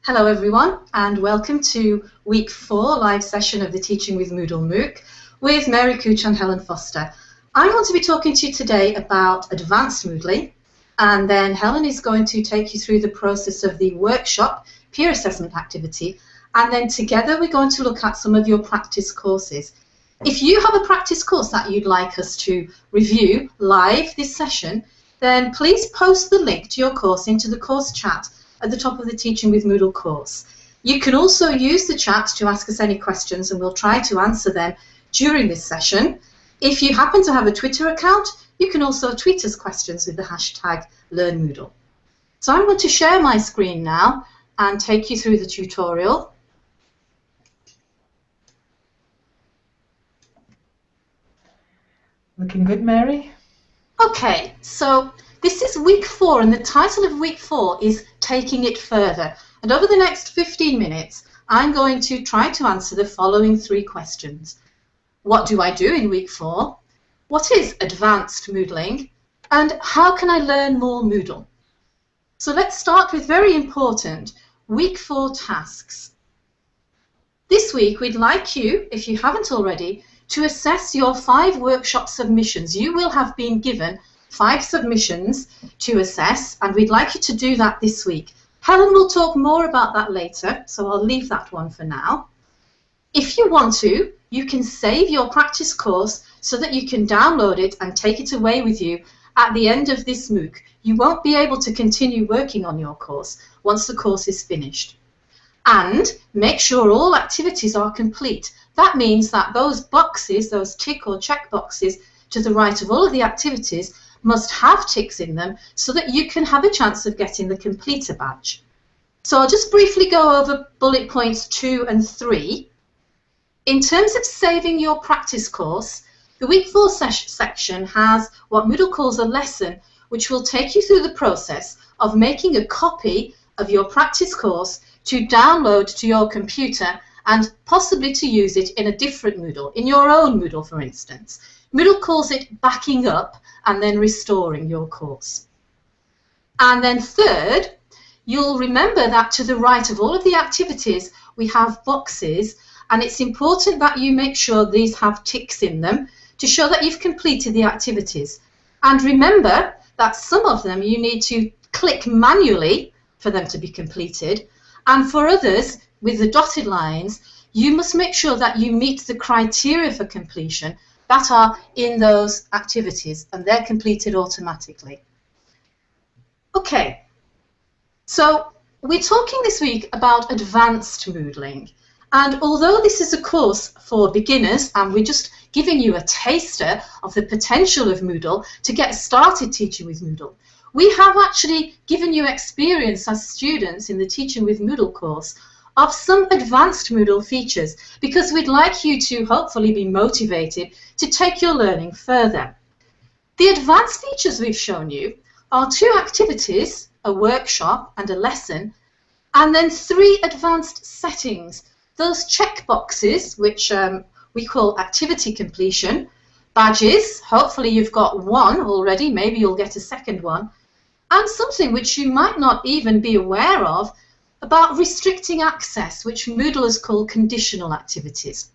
Hello everyone and welcome to week 4 live session of the Teaching with Moodle MOOC with Mary Cooch and Helen Foster. I'm going to be talking to you today about advanced Moodling, and then Helen is going to take you through the process of the workshop peer assessment activity, and then together we're going to look at some of your practice courses. If you have a practice course that you'd like us to review live this session, then please post the link to your course into the course chat at the top of the Teaching with Moodle course. You can also use the chat to ask us any questions and we'll try to answer them during this session. If you happen to have a Twitter account, you can also tweet us questions with the hashtag LearnMoodle. So I'm going to share my screen now and take you through the tutorial. Looking good, Mary? Okay, so this is week 4 and the title of week 4 is Taking It Further. And over the next 15 minutes, I'm going to try to answer the following 3 questions. What do I do in week 4? What is advanced Moodling? And how can I learn more Moodle? So let's start with very important week 4 tasks. This week, we'd like you, if you haven't already, to assess your 5 workshop submissions. You will have been given 5 submissions to assess, and we'd like you to do that this week. Helen will talk more about that later, so I'll leave that one for now. If you want to, you can save your practice course so that you can download it and take it away with you at the end of this MOOC. You won't be able to continue working on your course once the course is finished. And make sure all activities are complete. That means that those boxes, those tick or check boxes to the right of all of the activities must have ticks in them so that you can have a chance of getting the completer badge. So I'll just briefly go over bullet points 2 and 3. In terms of saving your practice course, the week 4 section has what Moodle calls a lesson, which will take you through the process of making a copy of your practice course to download to your computer and possibly to use it in a different Moodle, in your own Moodle for instance. Moodle calls it backing up and then restoring your course. And then third, you'll remember that to the right of all of the activities we have boxes, and it's important that you make sure these have ticks in them to show that you've completed the activities. And remember that some of them you need to click manually for them to be completed, and for others with the dotted lines you must make sure that you meet the criteria for completion that are in those activities and they're completed automatically. Okay, so we're talking this week about advanced Moodling, and although this is a course for beginners and we're just giving you a taster of the potential of Moodle to get started teaching with Moodle, we have actually given you experience as students in the Teaching with Moodle course of some advanced Moodle features, because we'd like you to hopefully be motivated to take your learning further. The advanced features we've shown you are 2 activities, a workshop and a lesson, and then 3 advanced settings, those check boxes which we call activity completion, badges, hopefully you've got 1 already, maybe you'll get a second one, and something which you might not even be aware of about restricting access, which Moodle has called conditional activities.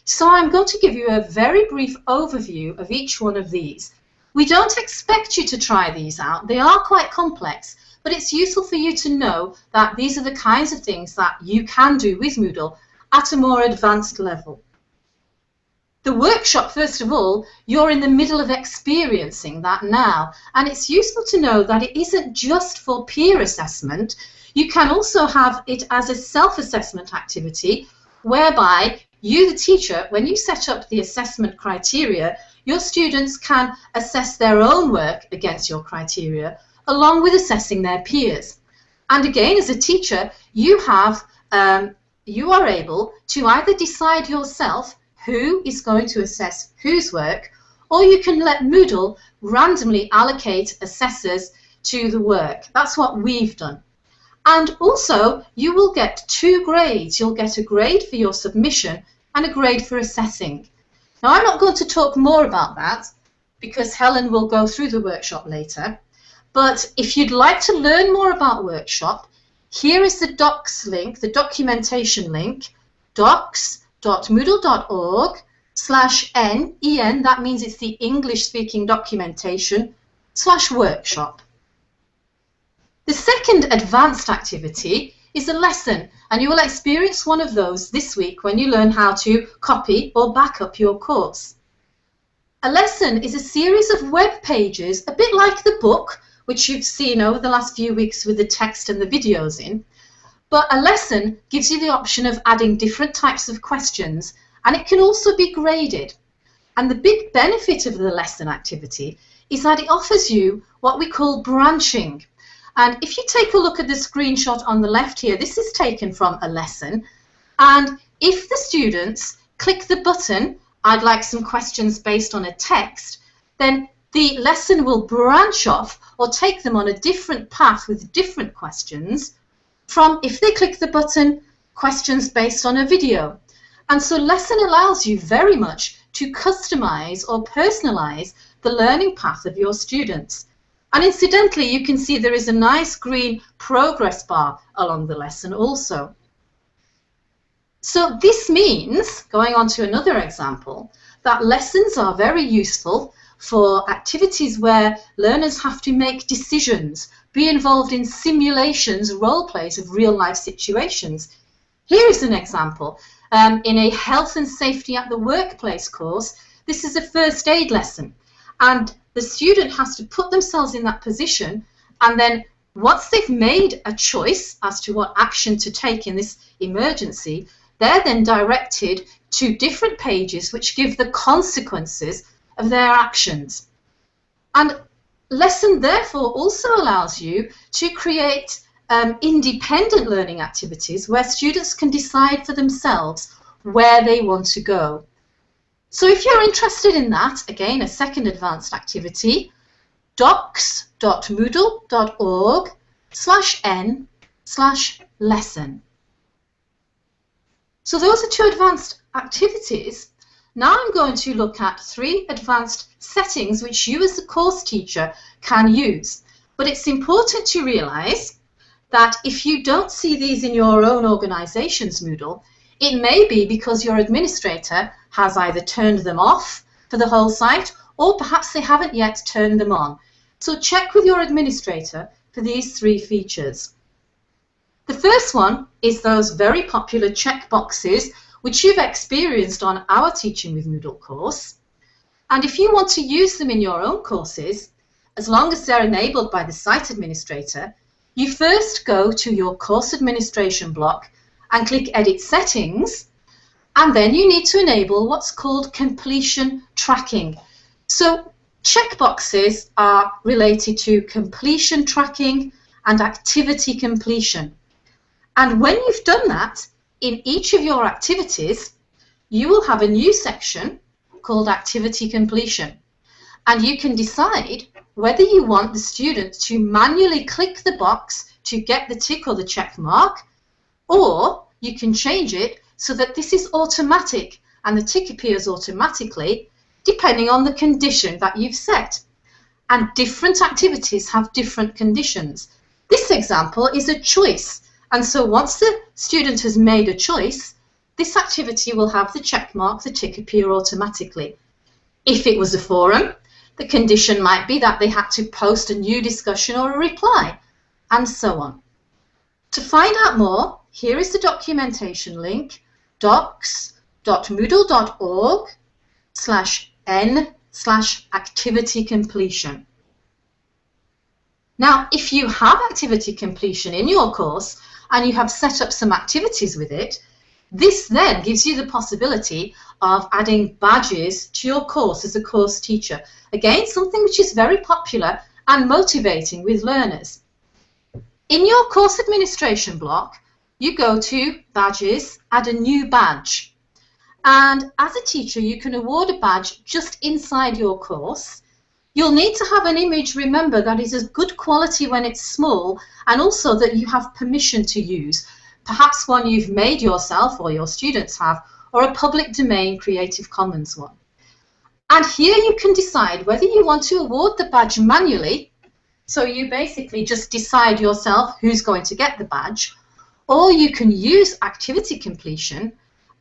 So I'm going to give you a very brief overview of each one of these. We don't expect you to try these out. They are quite complex, but it's useful for you to know that these are the kinds of things that you can do with Moodle at a more advanced level. The workshop, first of all, you're in the middle of experiencing that now, and it's useful to know that it isn't just for peer assessment. You can also have it as a self-assessment activity whereby you, the teacher, when you set up the assessment criteria, your students can assess their own work against your criteria along with assessing their peers. And again, as a teacher, you are able to either decide yourself who is going to assess whose work, or you can let Moodle randomly allocate assessors to the work. That's what we've done. And also, you will get 2 grades. You'll get a grade for your submission and a grade for assessing. Now, I'm not going to talk more about that because Helen will go through the workshop later. But if you'd like to learn more about workshop, here is the docs link, the documentation link, docs.moodle.org/en, that means it's the English speaking documentation, /workshop. The second advanced activity is a lesson, and you will experience one of those this week when you learn how to copy or back up your course. A lesson is a series of web pages, a bit like the book, which you've seen over the last few weeks with the text and the videos in. But a lesson gives you the option of adding different types of questions, and it can also be graded. And the big benefit of the lesson activity is that it offers you what we call branching. And if you take a look at the screenshot on the left here, this is taken from a lesson. And if the students click the button, I'd like some questions based on a text, then the lesson will branch off or take them on a different path with different questions from, if they click the button, questions based on a video. And so lesson allows you very much to customize or personalize the learning path of your students. And incidentally, you can see there is a nice green progress bar along the lesson also. So this means, going on to another example, that lessons are very useful for activities where learners have to make decisions, be involved in simulations, role plays of real life situations. Here is an example. In a health and safety at the workplace course, this is a first aid lesson, and the student has to put themselves in that position, and then once they've made a choice as to what action to take in this emergency, they're then directed to different pages which give the consequences of their actions. And lesson therefore also allows you to create independent learning activities where students can decide for themselves where they want to go. So if you're interested in that, again, a second advanced activity, docs.moodle.org/n/lesson. So those are two advanced activities. Now I'm going to look at 3 advanced settings which you as a course teacher can use. But it's important to realize that if you don't see these in your own organization's Moodle, it may be because your administrator has either turned them off for the whole site, or perhaps they haven't yet turned them on. So check with your administrator for these 3 features. The first one is those very popular checkboxes which you've experienced on our Teaching with Moodle course. And if you want to use them in your own courses, as long as they're enabled by the site administrator, you first go to your course administration block and click Edit Settings, and then you need to enable what's called completion tracking. So checkboxes are related to completion tracking and activity completion. And when you've done that, in each of your activities, you will have a new section called Activity Completion. And you can decide whether you want the student to manually click the box to get the tick or the check mark, or you can change it so that this is automatic and the tick appears automatically depending on the condition that you've set. And different activities have different conditions. This example is a choice. And so once the student has made a choice, this activity will have the check mark, the tick appear automatically. If it was a forum, the condition might be that they had to post a new discussion or a reply, and so on. To find out more, here is the documentation link, docs.moodle.org/n/activity completion. Now, if you have activity completion in your course, and you have set up some activities with it, this then gives you the possibility of adding badges to your course as a course teacher. Again, something which is very popular and motivating with learners. In your course administration block, you go to Badges, add a new badge. And as a teacher, you can award a badge just inside your course. You'll need to have an image, remember, that is of good quality when it's small, and also that you have permission to use. Perhaps one you've made yourself or your students have, or a public domain Creative Commons one. And here you can decide whether you want to award the badge manually, So you basically just decide yourself who's going to get the badge, or you can use activity completion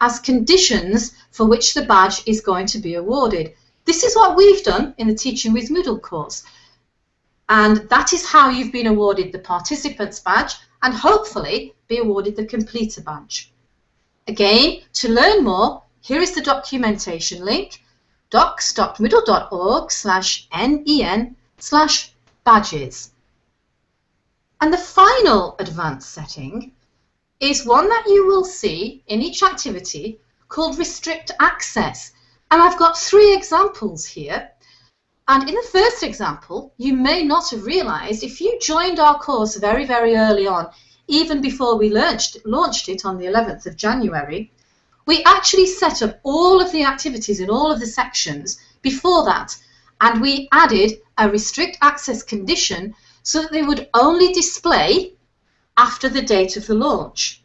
as conditions for which the badge is going to be awarded. This is what we've done in the Teaching with Moodle course. And that is how you've been awarded the participants badge and hopefully be awarded the completer badge. Again, to learn more, here is the documentation link, docs.moodle.org/nen/badges. And the final advanced setting is one that you will see in each activity called Restrict Access. And I've got 3 examples here. And in the first example, you may not have realized, if you joined our course very, very early on, even before we launched it on the 11th of January, we actually set up all of the activities in all of the sections before that. And we added a restrict access condition so that they would only display after the date of the launch.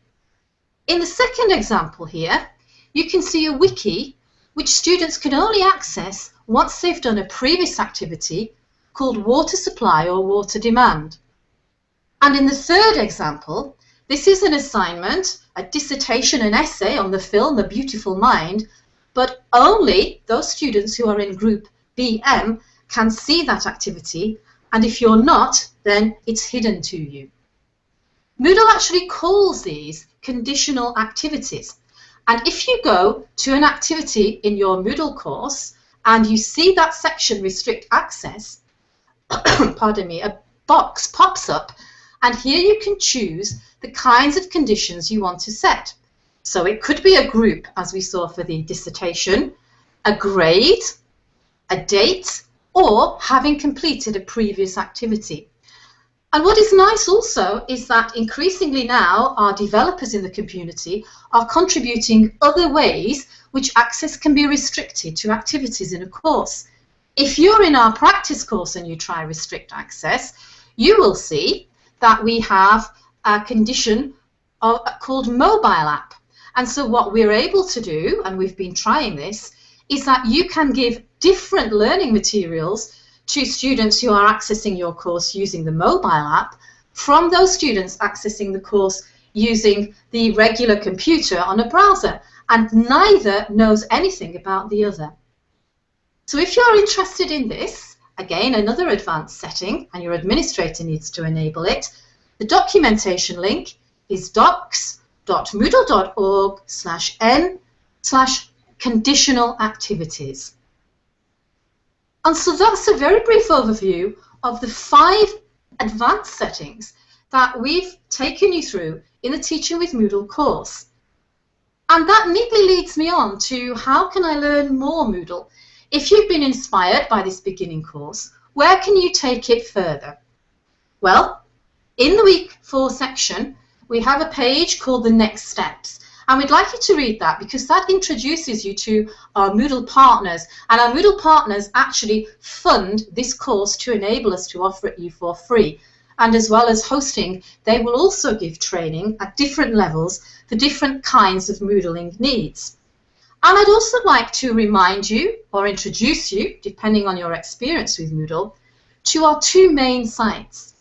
In the second example here, you can see a wiki which students can only access once they've done a previous activity called water supply or water demand. And in the third example, this is an assignment, a dissertation, an essay on the film A Beautiful Mind, but only those students who are in group BM can see that activity, and if you're not, then it's hidden to you. Moodle actually calls these conditional activities. And if you go to an activity in your Moodle course and you see that section Restrict Access, pardon me, a box pops up, and here you can choose the kinds of conditions you want to set. So it could be a group, as we saw for the dissertation, a grade, a date, or having completed a previous activity. And what is nice also is that increasingly now our developers in the community are contributing other ways which access can be restricted to activities in a course. If you're in our practice course and you try Restrict Access, you will see that we have a condition called mobile app. And so what we're able to do, and we've been trying this, is that you can give different learning materials to students who are accessing your course using the mobile app from those students accessing the course using the regular computer on a browser, and neither knows anything about the other. So if you're interested in this, again, another advanced setting, and your administrator needs to enable it, the documentation link is docs.moodle.org/n/conditional activities. And so that's a very brief overview of the 5 advanced settings that we've taken you through in the Teaching with Moodle course. And that neatly leads me on to how can I learn more Moodle? If you've been inspired by this beginning course, where can you take it further? Well, in the Week 4 section, we have a page called The Next Steps. And we'd like you to read that because that introduces you to our Moodle partners. And our Moodle partners actually fund this course to enable us to offer it you for free. And as well as hosting, they will also give training at different levels for different kinds of Moodling needs. And I'd also like to remind you or introduce you, depending on your experience with Moodle, to our 2 main sites.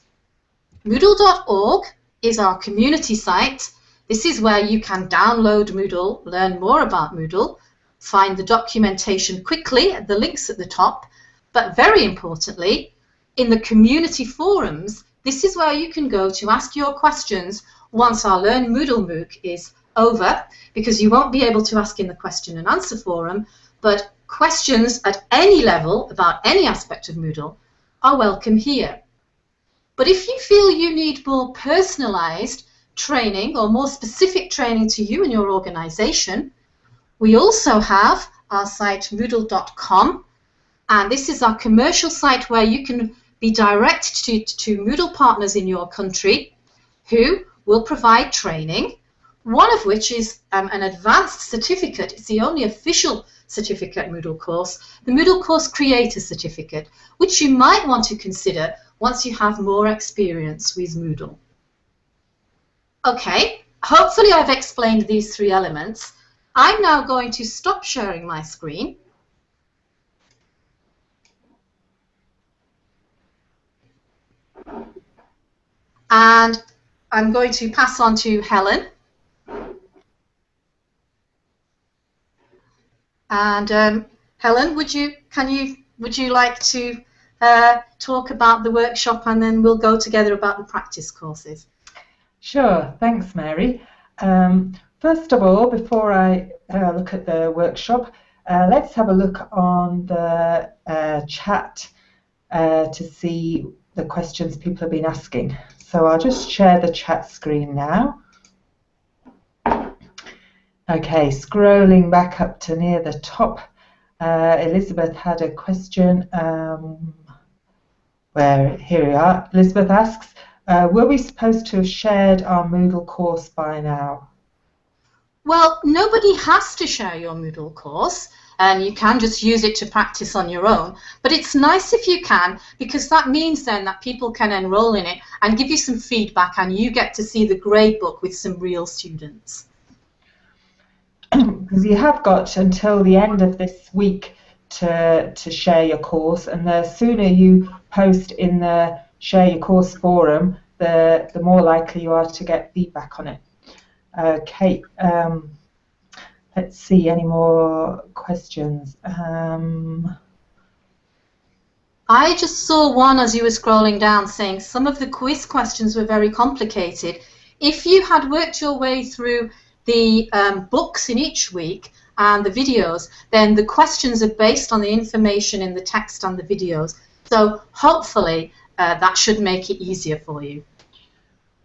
Moodle.org is our community site. This is where you can download Moodle, learn more about Moodle, find the documentation quickly at the links at the top, but very importantly, in the community forums, this is where you can go to ask your questions once our Learn Moodle MOOC is over, because you won't be able to ask in the question and answer forum, but questions at any level about any aspect of Moodle are welcome here. But if you feel you need more personalized training or more specific training to you and your organization, we also have our site moodle.com, and this is our commercial site where you can be directed to Moodle partners in your country who will provide training, one of which is an advanced certificate. It's the only official certificate Moodle course, the Moodle Course Creator Certificate, which you might want to consider once you have more experience with Moodle. Okay, hopefully I've explained these 3 elements. I'm now going to stop sharing my screen. And I'm going to pass on to Helen. And Helen, would you like to talk about the workshop, and then we'll go together about the practice courses? Sure, thanks, Mary. First of all, before I look at the workshop, let's have a look on the chat to see the questions people have been asking. So I'll just share the chat screen now. Okay, scrolling back up to near the top, Elizabeth had a question. Here we are. Elizabeth asks, were we supposed to have shared our Moodle course by now? Well, nobody has to share your Moodle course, and you can just use it to practice on your own. But it's nice if you can, because that means then that people can enroll in it and give you some feedback, and you get to see the grade book with some real students. Because you have got until the end of this week to share your course, and the sooner you post in the Share Your Course forum, the more likely you are to get feedback on it. Okay, let's see, any more questions? I just saw one as you were scrolling down saying some of the quiz questions were very complicated. If you had worked your way through the books in each week and the videos, then the questions are based on the information in the text and the videos. So hopefully that should make it easier for you.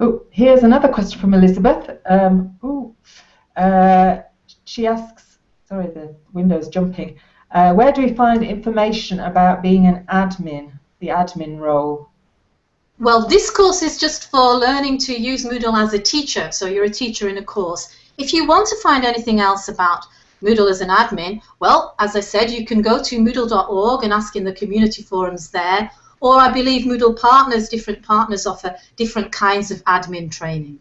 Oh, here's another question from Elizabeth. She asks, sorry, the window's jumping. Where do we find information about being an admin, the admin role? Well, this course is just for learning to use Moodle as a teacher, so you're a teacher in a course. If you want to find anything else about Moodle as an admin, well, as I said, you can go to moodle.org and ask in the community forums there, or I believe Moodle partners, different partners offer different kinds of admin training.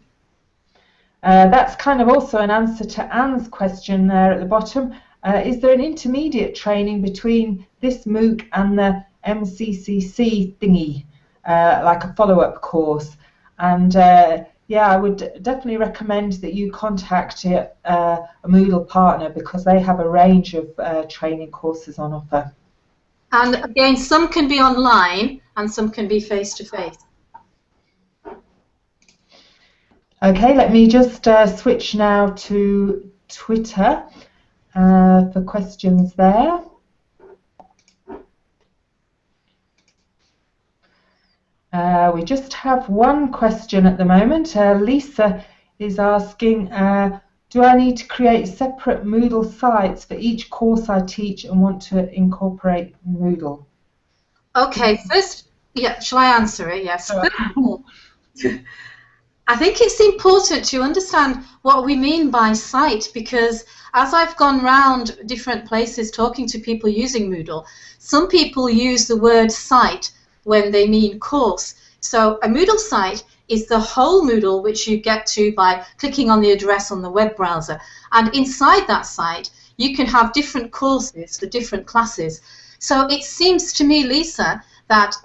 That's kind of also an answer to Anne's question there at the bottom. Is there an intermediate training between this MOOC and the MCCC thingy, like a follow-up course? And yeah, I would definitely recommend that you contact a Moodle partner, because they have a range of training courses on offer. And again, some can be online and some can be face-to-face. Okay, let me just switch now to Twitter for questions there. We just have one question at the moment. Lisa is asking, do I need to create separate Moodle sites for each course I teach and want to incorporate Moodle? Okay, first, yeah, shall I answer it? Yes. First of all, I think it's important to understand what we mean by site, because as I've gone round different places talking to people using Moodle, some people use the word site when they mean course. So a Moodle site is the whole Moodle which you get to by clicking on the address on the web browser. And inside that site, you can have different courses for different classes. So it seems to me, Lisa, that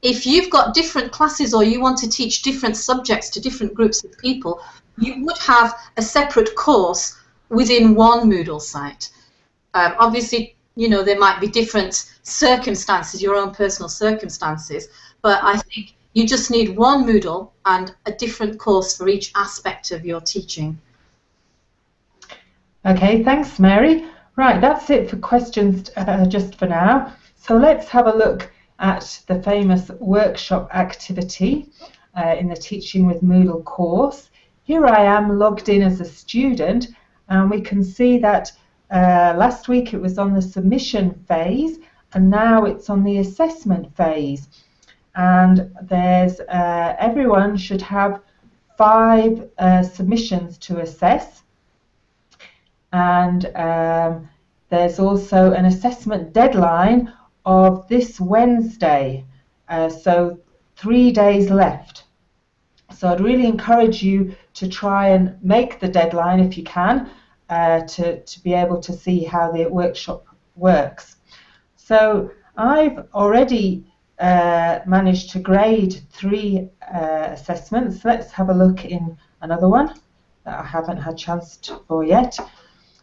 if you've got different classes or you want to teach different subjects to different groups of people, you would have a separate course within one Moodle site. Obviously, you know, there might be different circumstances, your own personal circumstances, but I think you just need one Moodle and a different course for each aspect of your teaching. Okay, thanks, Mary. Right, that's it for questions just for now. So let's have a look at the famous workshop activity in the Teaching with Moodle course. Here I am logged in as a student, and we can see that last week it was on the submission phase, and now it's on the assessment phase. And there's everyone should have 5 submissions to assess, and there's also an assessment deadline of this Wednesday, so 3 days left. So I'd really encourage you to try and make the deadline if you can, to be able to see how the workshop works. So I've already managed to grade 3 assessments. Let's have a look in another one that I haven't had a chance for yet.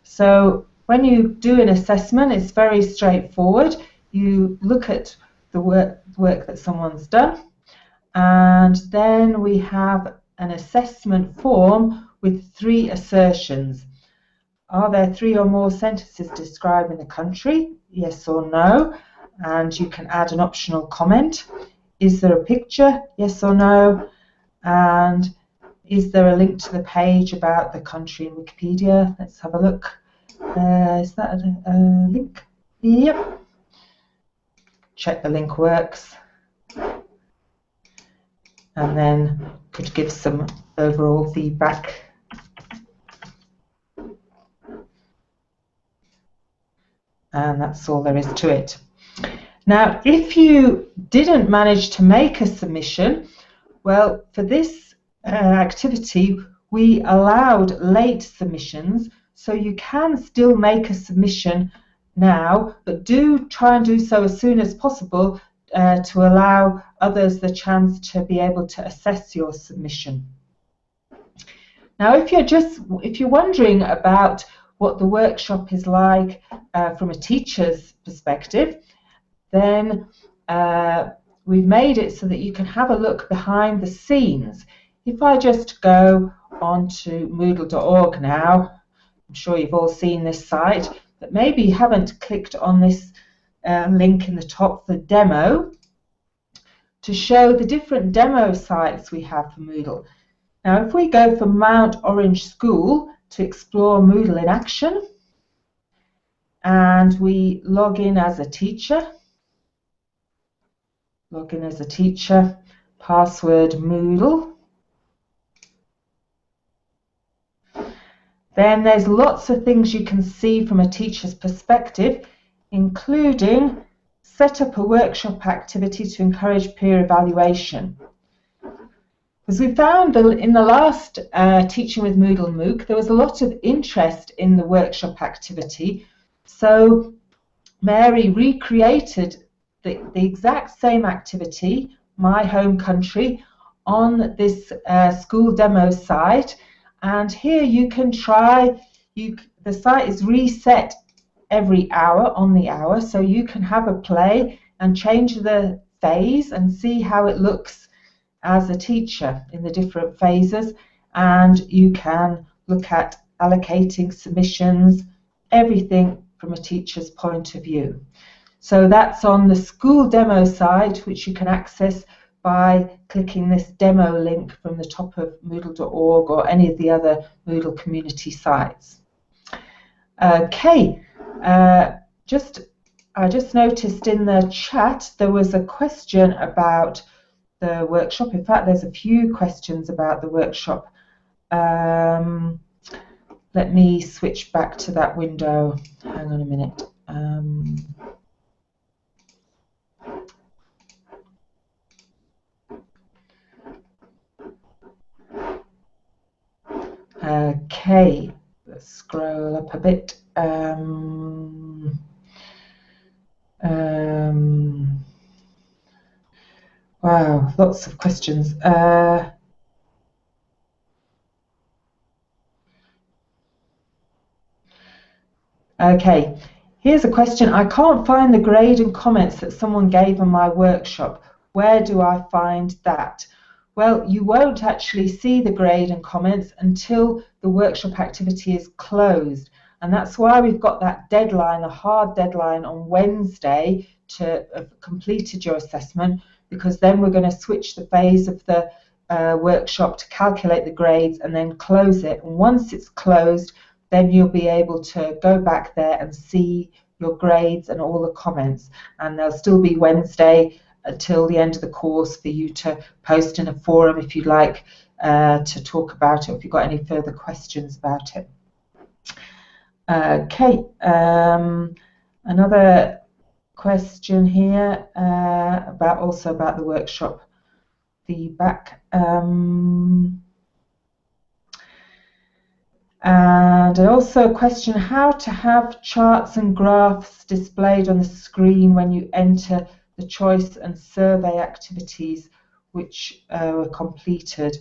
So when you do an assessment, it's very straightforward. You look at the work that someone's done, and then we have an assessment form with 3 assertions. Are there 3 or more sentences describing the country? Yes or no? And you can add an optional comment. Is there a picture? Yes or no? And is there a link to the page about the country in Wikipedia? Let's have a look. Is that a link? Yep. Check the link works. And then could give some overall feedback. And that's all there is to it. Now, if you didn't manage to make a submission, well, for this activity, we allowed late submissions, so you can still make a submission now, but do try and do so as soon as possible to allow others the chance to be able to assess your submission. Now, if you're wondering about what the workshop is like from a teacher's perspective, then we've made it so that you can have a look behind the scenes. If I just go on to Moodle.org now, I'm sure you've all seen this site, but maybe you haven't clicked on this link in the top for demo to show the different demo sites we have for Moodle. Now, if we go for Mount Orange School to explore Moodle in action, and we log in as a teacher, password Moodle, then there's lots of things you can see from a teacher's perspective, including set up a workshop activity to encourage peer evaluation. As we found in the last Teaching with Moodle MOOC, there was a lot of interest in the workshop activity, so Mary recreated the exact same activity, My Home Country, on this school demo site, and here you can try, the site is reset every hour on the hour, so you can have a play and change the phase and see how it looks as a teacher in the different phases, and you can look at allocating submissions, everything from a teacher's point of view. So that's on the school demo site, which you can access by clicking this demo link from the top of Moodle.org or any of the other Moodle community sites. Okay, I just noticed in the chat there was a question about the workshop. In fact, there's a few questions about the workshop. Let me switch back to that window. Hang on a minute. Okay, let's scroll up a bit. Wow, lots of questions. Okay, here's a question. I can't find the grade and comments that someone gave on my workshop. Where do I find that? Well, you won't actually see the grade and comments until the workshop activity is closed. And that's why we've got that deadline, a hard deadline on Wednesday to have completed your assessment, because then we're going to switch the phase of the workshop to calculate the grades and then close it. And once it's closed, then you'll be able to go back there and see your grades and all the comments. And there'll still be Wednesday until the end of the course for you to post in a forum if you'd like to talk about it, if you've got any further questions about it. Okay, another question here also about the workshop feedback. And also a question, how to have charts and graphs displayed on the screen when you enter the choice and survey activities which were completed?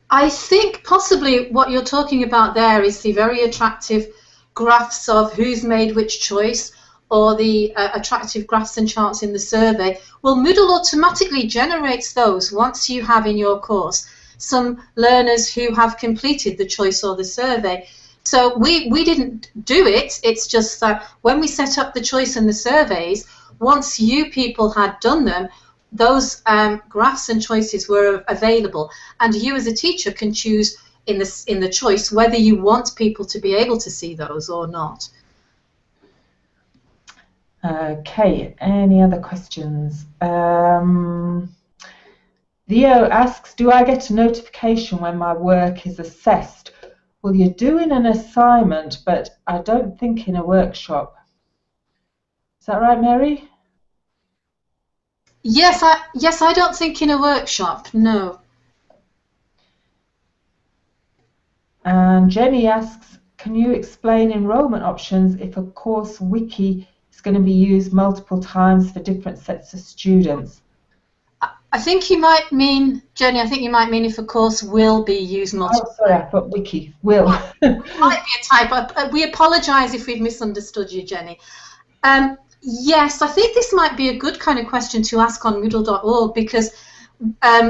I think possibly what you're talking about there is the very attractive graphs of who's made which choice, or the attractive graphs and charts in the survey. Well, Moodle automatically generates those once you have in your course some learners who have completed the choice or the survey. So we didn't do it. It's just that when we set up the choice and the surveys, once you people had done them, those graphs and choices were available, and you as a teacher can choose in the choice whether you want people to be able to see those or not. Okay, any other questions? Leo asks, do I get a notification when my work is assessed? Well, you're doing an assignment, but I don't think in a workshop. Is that right, Mary? Yes, I don't think in a workshop, no. And Jenny asks, can you explain enrollment options if a course wiki is going to be used multiple times for different sets of students? I think you might mean, Jenny, I think you might mean if a course will be used multiple times. Oh, sorry, I thought wiki will. It might be a typo. We apologise if we've misunderstood you, Jenny. Yes, I think this might be a good kind of question to ask on Moodle.org, because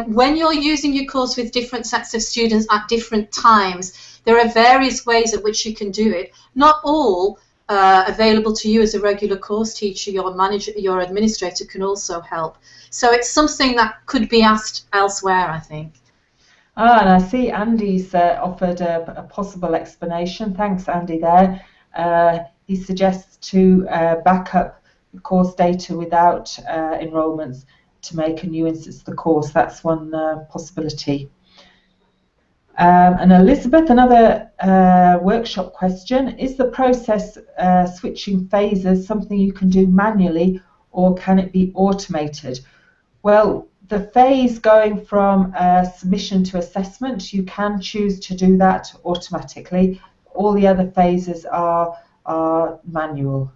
when you're using your course with different sets of students at different times, there are various ways at which you can do it. Not all available to you as a regular course teacher. Your manager, your administrator can also help. So it's something that could be asked elsewhere, I think. Ah, and I see Andy's offered a possible explanation. Thanks, Andy, there. He suggests to back up the course data without enrolments to make a new instance of the course. That's one possibility. And Elizabeth, another workshop question. Is the process switching phases something you can do manually, or can it be automated? Well, the phase going from submission to assessment, you can choose to do that automatically. All the other phases are manual.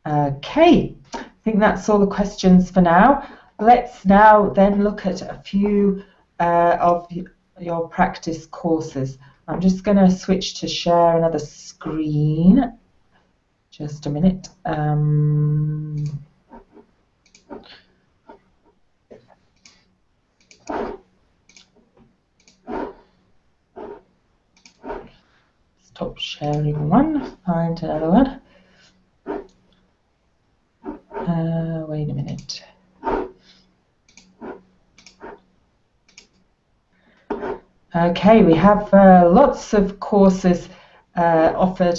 Okay, I think that's all the questions for now. Let's now then look at a few of your practice courses. I'm just going to switch to share another screen. Just a minute. Stop sharing one, find another one. Wait a minute. Okay, we have lots of courses offered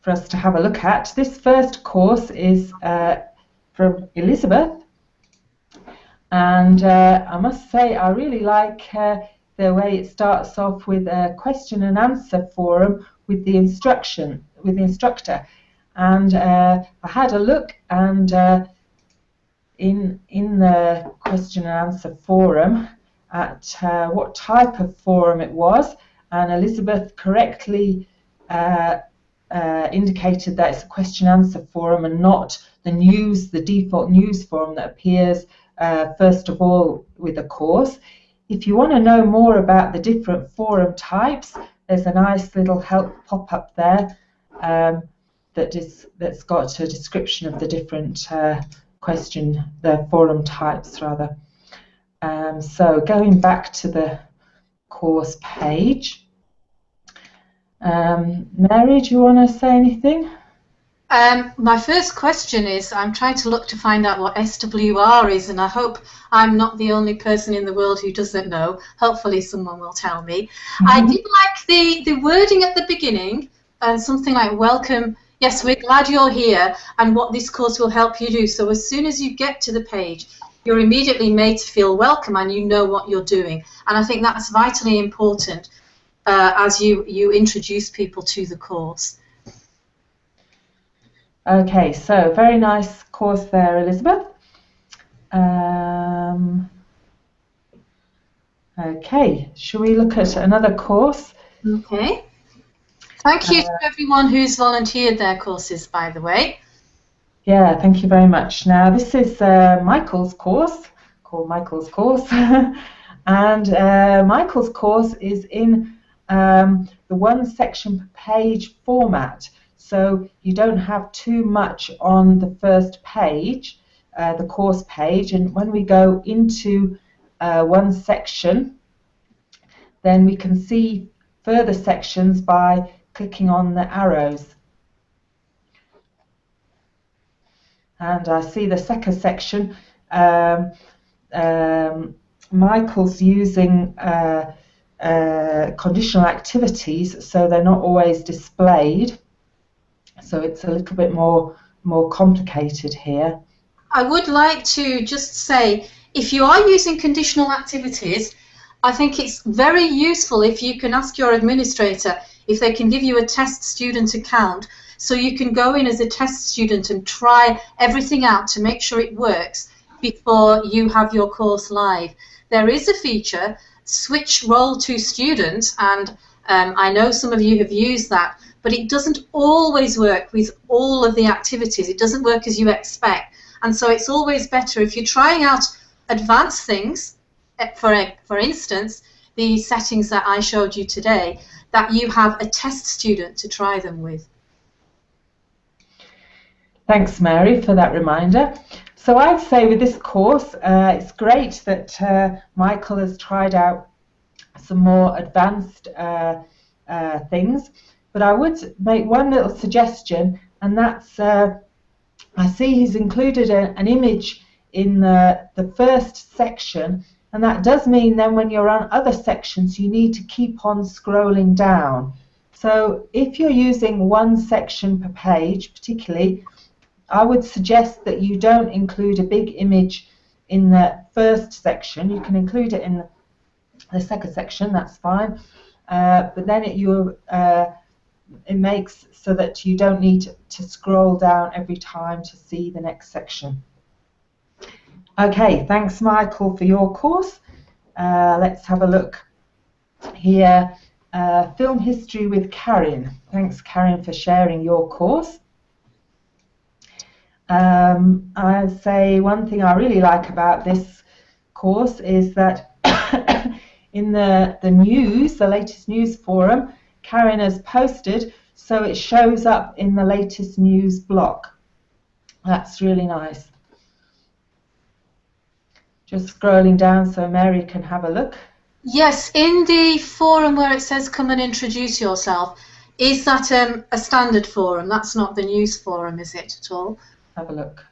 for us to have a look at. This first course is from Elizabeth, and I must say I really like the way it starts off with a question and answer forum with the instructor. And I had a look, and in the question and answer forum at what type of forum it was, and Elizabeth correctly indicated that it's a question and answer forum and not the default news forum that appears first of all with a course. If you want to know more about the different forum types, there's a nice little help pop-up there that's got a description of the different the forum types rather. So going back to the course page, Mary, do you want to say anything? My first question is, I'm trying to look to find out what SWR is, and I hope I'm not the only person in the world who doesn't know. Hopefully someone will tell me. I did like the wording at the beginning, and something like welcome, yes, we're glad you're here, and what this course will help you do. So as soon as you get to the page, you're immediately made to feel welcome and you know what you're doing. And I think that's vitally important as you introduce people to the course. Okay, so very nice course there, Elizabeth. Okay, shall we look at another course? Okay. Thank you to everyone who's volunteered their courses, by the way. Yeah, thank you very much. Now, this is Michael's course, called Michael's course. And Michael's course is in the one section per page format. So you don't have too much on the first page, the course page. And when we go into one section, then we can see further sections by clicking on the arrows. And I see the second section. Michael's using conditional activities, so they're not always displayed. So it's a little bit more complicated here. I would like to just say, if you are using conditional activities, I think it's very useful if you can ask your administrator if they can give you a test student account, so you can go in as a test student and try everything out to make sure it works before you have your course live. There is a feature, switch role to student, and I know some of you have used that, but it doesn't always work with all of the activities. It doesn't work as you expect. And so it's always better if you're trying out advanced things, for instance, the settings that I showed you today, that you have a test student to try them with. Thanks, Mary, for that reminder. So I'd say with this course, it's great that Michael has tried out some more advanced things, but I would make one little suggestion, and that's I see he's included an image in the first section, and that does mean then when you're on other sections you need to keep on scrolling down. So if you're using one section per page particularly, I would suggest that you don't include a big image in the first section. You can include it in the second section, that's fine, but then it makes so that you don't need to scroll down every time to see the next section. Okay, thanks Michael for your course. Let's have a look here. Film history with Karen. Thanks Karen for sharing your course. I say one thing I really like about this course is that in the news, the latest news forum, Karen has posted so it shows up in the latest news block. That's really nice. Just scrolling down so Mary can have a look. Yes, in the forum where it says come and introduce yourself, is that a standard forum? That's not the news forum, is it at all? Have a look.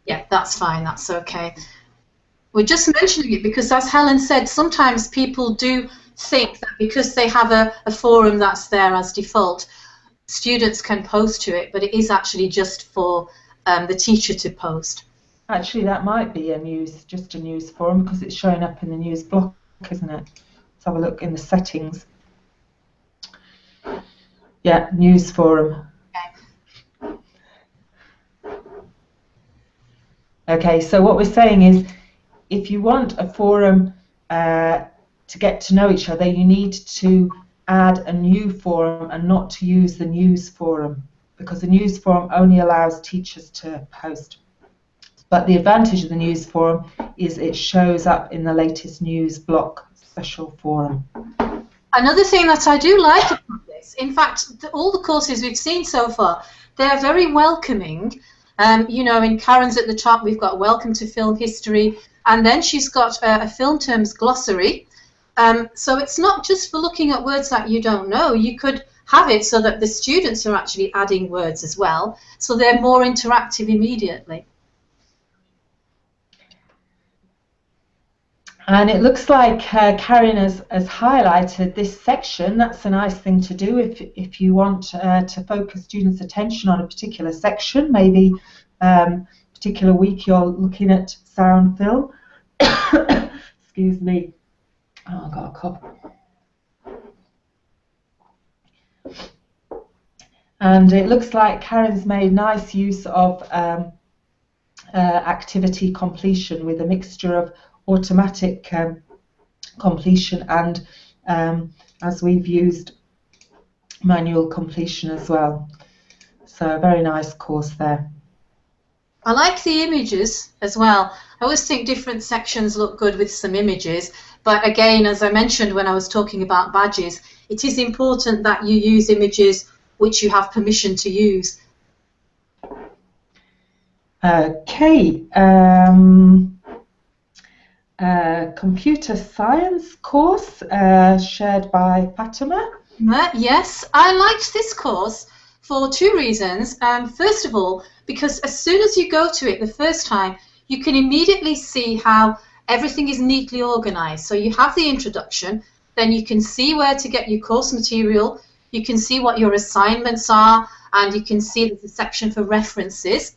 Yeah, that's fine, that's okay. We're just mentioning it because, as Helen said, sometimes people do think that because they have a forum that's there as default, students can post to it, but it is actually just for the teacher to post. Actually, that might be just a news forum because it's showing up in the news block, isn't it? Let's have a look in the settings. Yeah, news forum. Okay, so what we're saying is if you want a forum to get to know each other, you need to add a new forum and not to use the news forum, because the news forum only allows teachers to post. But the advantage of the news forum is it shows up in the latest news block special forum. Another thing that I do like about this, in fact, all the courses we've seen so far, they're very welcoming. You know, in Karen's at the top, we've got Welcome to Film History, and then she's got a film terms glossary. So it's not just for looking at words that you don't know. You could have it so that the students are actually adding words as well, so they're more interactive immediately. And it looks like Karen has highlighted this section. That's a nice thing to do if you want to focus students' attention on a particular section. Maybe particular week you're looking at sound film. Excuse me. Oh, I've got a cough. And it looks like Karen's made nice use of activity completion with a mixture of automatic completion and, as we've used manual completion as well. So a very nice course there. I like the images as well. I always think different sections look good with some images, but again, as I mentioned when I was talking about badges, it is important that you use images which you have permission to use. Okay, computer science course shared by Fatima. Yes, I liked this course for two reasons. First of all, because as soon as you go to it the first time, you can immediately see how everything is neatly organized. So you have the introduction, then you can see where to get your course material, you can see what your assignments are, and you can see there's a section for references.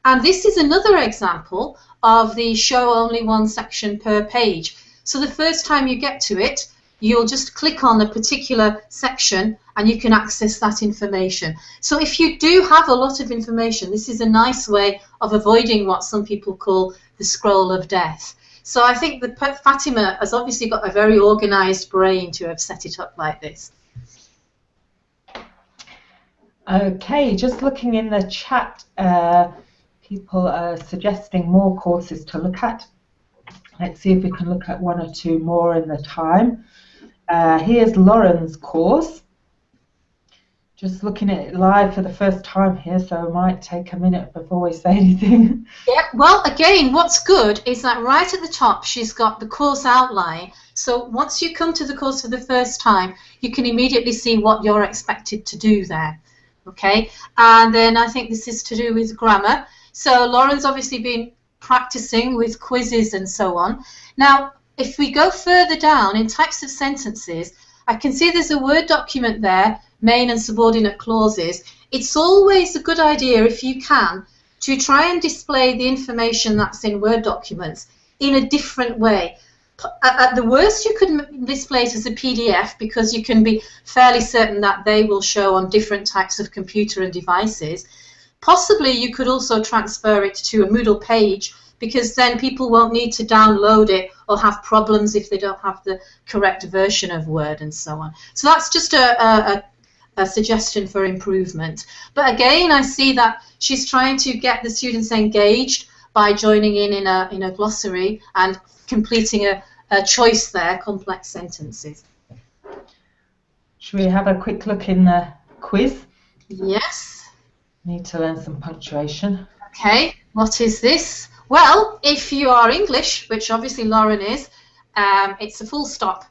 And this is another example of the show only one section per page. So the first time you get to it, you'll just click on a particular section and you can access that information. So if you do have a lot of information, this is a nice way of avoiding what some people call the scroll of death. So I think that Fatima has obviously got a very organized brain to have set it up like this. Okay, just looking in the chat, people are suggesting more courses to look at. Let's see if we can look at one or two more in the time. Here's Lauren's course. Just looking at it live for the first time here, so it might take a minute before we say anything. Yeah, well, again, what's good is that right at the top she's got the course outline. So once you come to the course for the first time, you can immediately see what you're expected to do there. Okay, and then I think this is to do with grammar. So Lauren's obviously been practicing with quizzes and so on. Now, if we go further down in types of sentences, I can see there's a Word document there, main and subordinate clauses. It's always a good idea, if you can, to try and display the information that's in Word documents in a different way. At the worst, you could display it as a PDF because you can be fairly certain that they will show on different types of computer and devices. Possibly you could also transfer it to a Moodle page, because then people won't need to download it or have problems if they don't have the correct version of Word and so on. So that's just a suggestion for improvement. But again, I see that she's trying to get the students engaged by joining in a glossary and completing a choice there, complex sentences. Should we have a quick look in the quiz? Yes. Need to learn some punctuation. Okay, what is this? Well, if you are English, which obviously Lauren is, it's a full stop.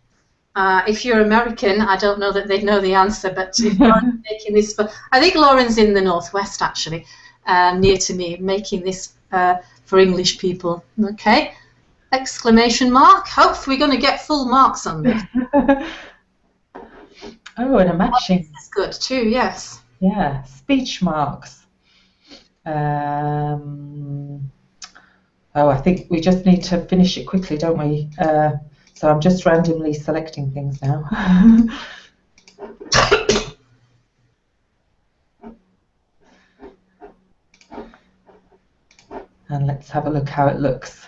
If you're American, I don't know that they'd know the answer, but if Lauren's making this I think Lauren's in the Northwest, actually, near to me, making this for English people. Okay, exclamation mark. Hopefully we're going to get full marks on this. Oh, and a matching. That's good too, yes. Yeah, speech marks. Oh, I think we just need to finish it quickly, don't we? So I'm just randomly selecting things now. And let's have a look how it looks.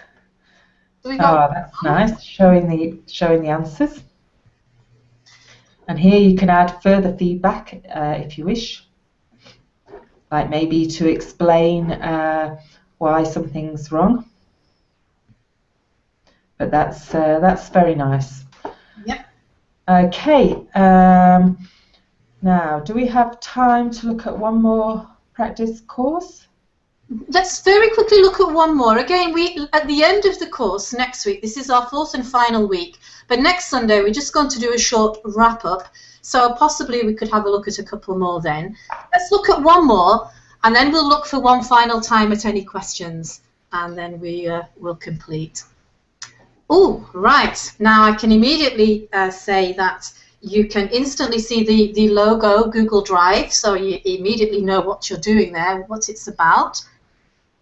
Oh, that's nice, showing the answers. And here you can add further feedback if you wish, like maybe to explain why something's wrong. But that's very nice. Yep. Okay. Now, do we have time to look at one more practice course? Let's very quickly look at one more. Again, at the end of the course next week, this is our fourth and final week, but next Sunday we're just going to do a short wrap-up, so possibly we could have a look at a couple more then. Let's look at one more, and then we'll look for one final time at any questions, and then we will complete. Oh, right. Now I can immediately say that you can instantly see the logo Google Drive, so you immediately know what you're doing there, what it's about.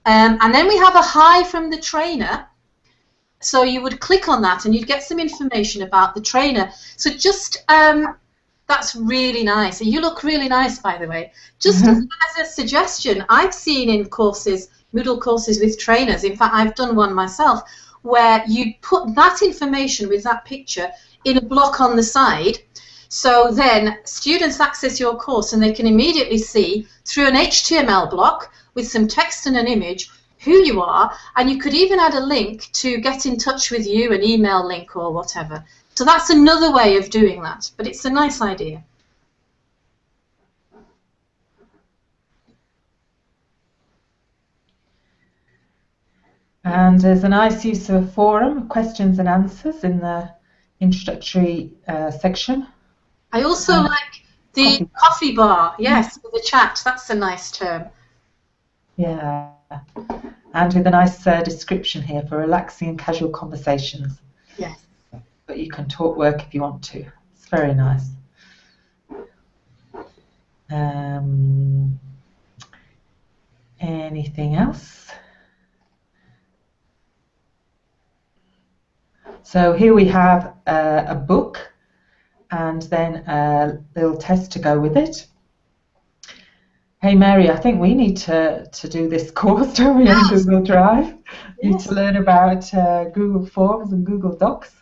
And then we have a hi from the trainer. So you would click on that and you'd get some information about the trainer. So just, that's really nice. You look really nice, by the way. Just as a suggestion, I've seen in courses, Moodle courses with trainers, in fact I've done one myself, where you put that information with that picture in a block on the side. So then students access your course and they can immediately see through an HTML block with some text and an image who you are, and you could even add a link to get in touch with you, an email link or whatever. So that's another way of doing that, but it's a nice idea. And there's a nice use of a forum, questions and answers in the introductory section. I also like the coffee bar, yes, with the chat. That's a nice term. Yeah, and with a nice description here for relaxing and casual conversations. Yes. But you can talk work if you want to. It's very nice. Anything else? So here we have a book and then a little test to go with it. Hey Mary, I think we need to do this course, don't we, on Google Drive? Yes. Need to learn about Google Forms and Google Docs.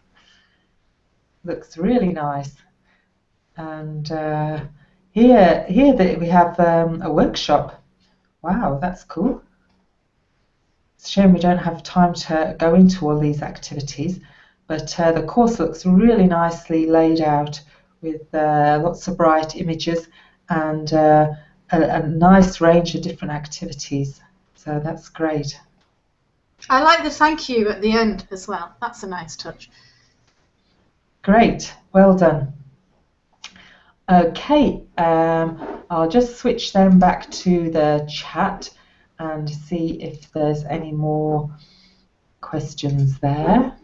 Looks really nice. And here we have a workshop. Wow, that's cool. It's a shame we don't have time to go into all these activities, but the course looks really nicely laid out with lots of bright images and a nice range of different activities. So that's great. I like the thank you at the end as well. That's a nice touch. Great, well done. Okay, I'll just switch them back to the chat and see if there's any more questions there.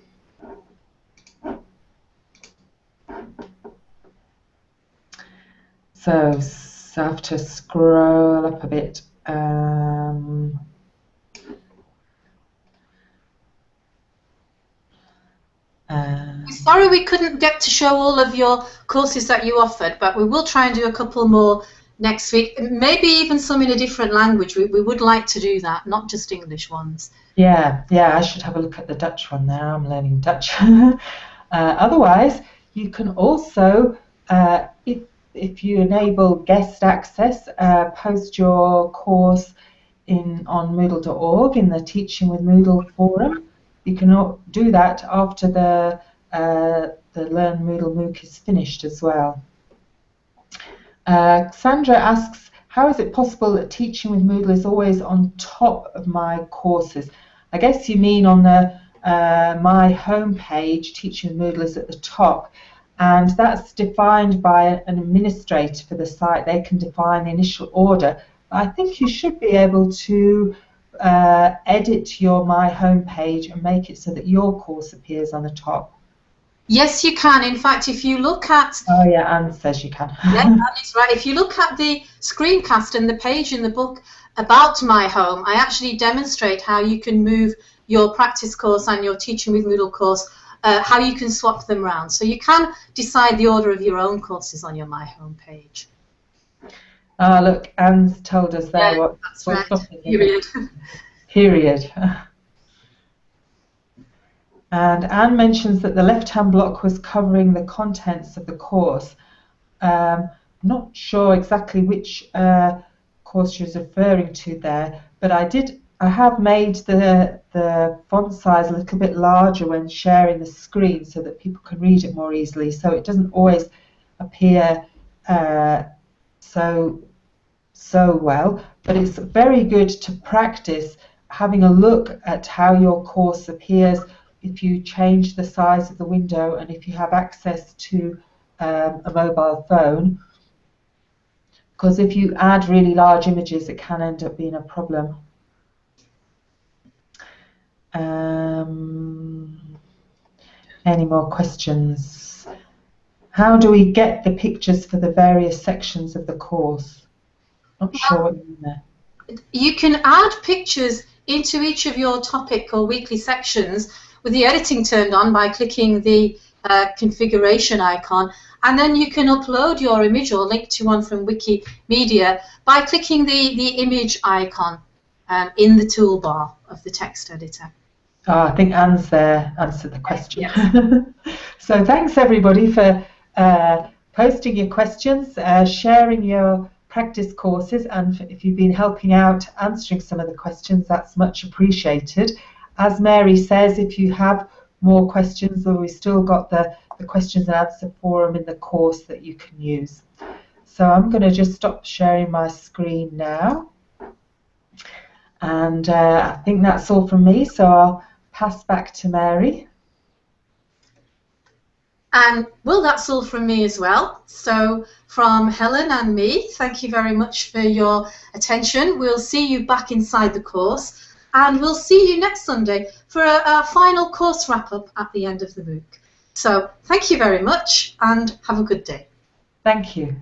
So I have to scroll up a bit. Sorry we couldn't get to show all of your courses that you offered, but we will try and do a couple more next week, maybe even some in a different language. We would like to do that, not just English ones. Yeah, I should have a look at the Dutch one there. I'm learning Dutch. Otherwise, you can also, if you enable guest access, post your course on Moodle.org in the Teaching with Moodle forum. You can do that after the Learn Moodle MOOC is finished as well. Sandra asks, how is it possible that Teaching with Moodle is always on top of my courses? I guess you mean on the my home page, Teaching with Moodle is at the top, and that's defined by an administrator for the site. They can define the initial order. I think you should be able to edit your My Home page and make it so that your course appears on the top. Yes, you can. In fact, if you look at... Oh, yeah, Anne says you can. Yeah, that is right. If you look at the screencast and the page in the book about My Home, I actually demonstrate how you can move your practice course and your Teaching with Moodle course, how you can swap them around. So you can decide the order of your own courses on your My Home page. Look, Anne's told us there what that's right. Period. Period. And Anne mentions that the left-hand block was covering the contents of the course. Not sure exactly which course she was referring to there, but I have made the font size a little bit larger when sharing the screen so that people can read it more easily. So it doesn't always appear so well, but it's very good to practice having a look at how your course appears if you change the size of the window and if you have access to a mobile phone, because if you add really large images it can end up being a problem. Any more questions? How do we get the pictures for the various sections of the course? Not sure what you mean there. You can add pictures into each of your topic or weekly sections with the editing turned on by clicking the configuration icon, and then you can upload your image or link to one from Wikimedia by clicking the image icon in the toolbar of the text editor. Oh, I think Anne's there answered the question. Yes. So thanks everybody for posting your questions, sharing your practice courses, and if you've been helping out answering some of the questions, that's much appreciated. As Mary says, if you have more questions, well, we've still got the questions and answer forum in the course that you can use. So I'm going to just stop sharing my screen now. And I think that's all from me, so I'll pass back to Mary. And, well, that's all from me as well. So from Helen and me, thank you very much for your attention. We'll see you back inside the course, and we'll see you next Sunday for our final course wrap-up at the end of the MOOC. So thank you very much, and have a good day. Thank you.